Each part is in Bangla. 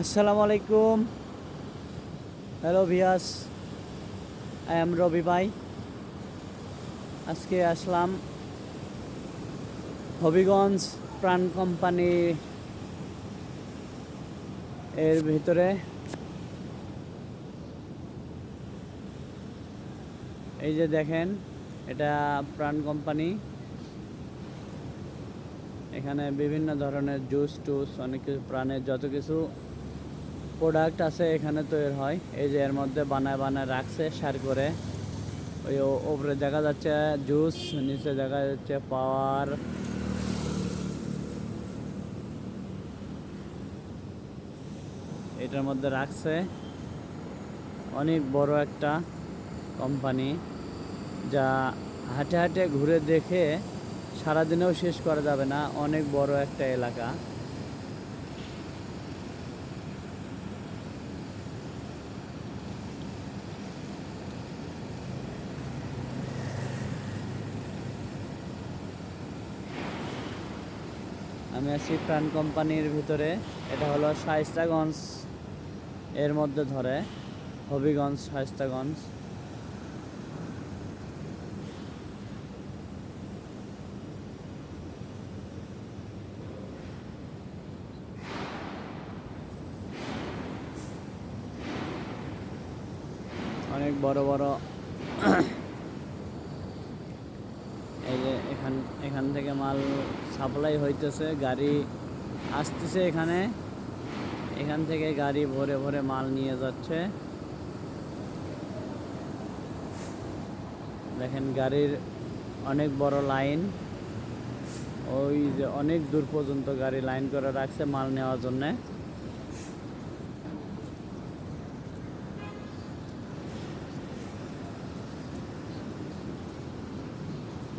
আসসালামু আলাইকুম। হ্যালো ভিয়াস, আই এম রবি ভাই। আজকে আসলাম হবিগঞ্জ প্রাণ কোম্পানি এর ভিতরে। এই যে দেখেন, এটা প্রাণ কোম্পানি। এখানে বিভিন্ন ধরনের জুস টুস অনেক কিছু প্রাণের যত কিছু প্রোডাক্ট আছে এখানে তৈরি হয়। এই যে এর মধ্যে বানায় বানায় রাখছে সার করে। ওই উপরে দেখা যাচ্ছে জুস, নিচে দেখা যাচ্ছে পাওয়ার। এটার মধ্যে রাখছে অনেক বড় একটা কোম্পানি, যা হাঁটে হাঁটে ঘুরে দেখে সারাদিনেও শেষ করা যাবে না। অনেক বড় একটা এলাকা। আমি আছি প্রাণ কোম্পানির ভিতরে। এটা হলো শায়েস্তাগঞ্জ এর মধ্যে ধরে, হবিগঞ্জ শায়েস্তাগঞ্জ। অনেক বড় বড় এই যে এখান থেকে মাল সাপ্লাই হইতেছে, গাড়ি আসতেছে এখান থেকে গাড়ি ভরে ভরে মাল নিয়ে যাচ্ছে। দেখেন গাড়ির অনেক বড় লাইন, ওই যে অনেক দূর পর্যন্ত গাড়ি লাইন করে রাখছে মাল নেওয়ার জন্যে।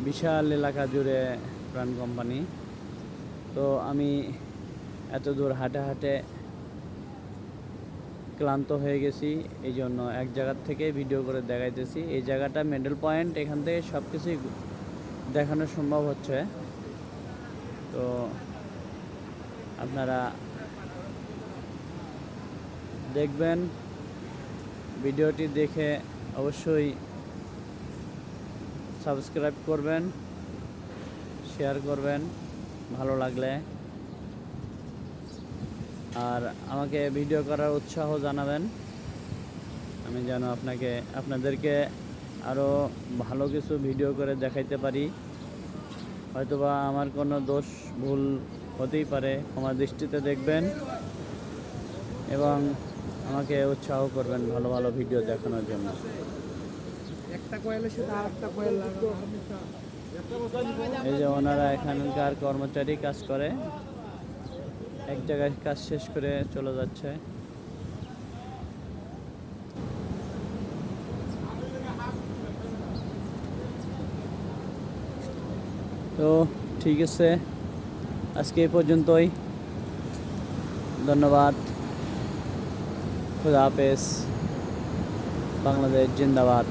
বিশাল এলাকা জুড়ে প্রাণ কোম্পানি। তো আমি এত দূর হাঁটে হাঁটে ক্লান্ত হয়ে গেছি, এই জন্য এক জায়গার থেকে ভিডিও করে দেখাইতেছি। এই জায়গাটা মিডল পয়েন্ট, এখান থেকে সব কিছুই দেখানো সম্ভব হচ্ছে। তো আপনারা দেখবেন, ভিডিওটি দেখে অবশ্যই সাবস্ক্রাইব করবেন, শেয়ার করবেন ভালো লাগলে, আর আমাকে ভিডিও করার উৎসাহ জানাবেন। আমি যেন আপনাদেরকে আরও ভালো কিছু ভিডিও করে দেখাইতে পারি। হয়তোবা আমার কোনো দোষ ভুল হতেই পারে, ক্ষমা দৃষ্টিতে দেখবেন এবং আমাকে উৎসাহ করবেন ভালো ভালো ভিডিও দেখানোর জন্য। এই যে ওনারা এখানকার কর্মচারী কাজ করে, এক জায়গায় কাজ শেষ করে চলে যাচ্ছে। তো ঠিক আছে, আজকে এই পর্যন্তই। ধন্যবাদ। খুদা হাফেজ। বাংলাদেশ জিন্দাবাদ।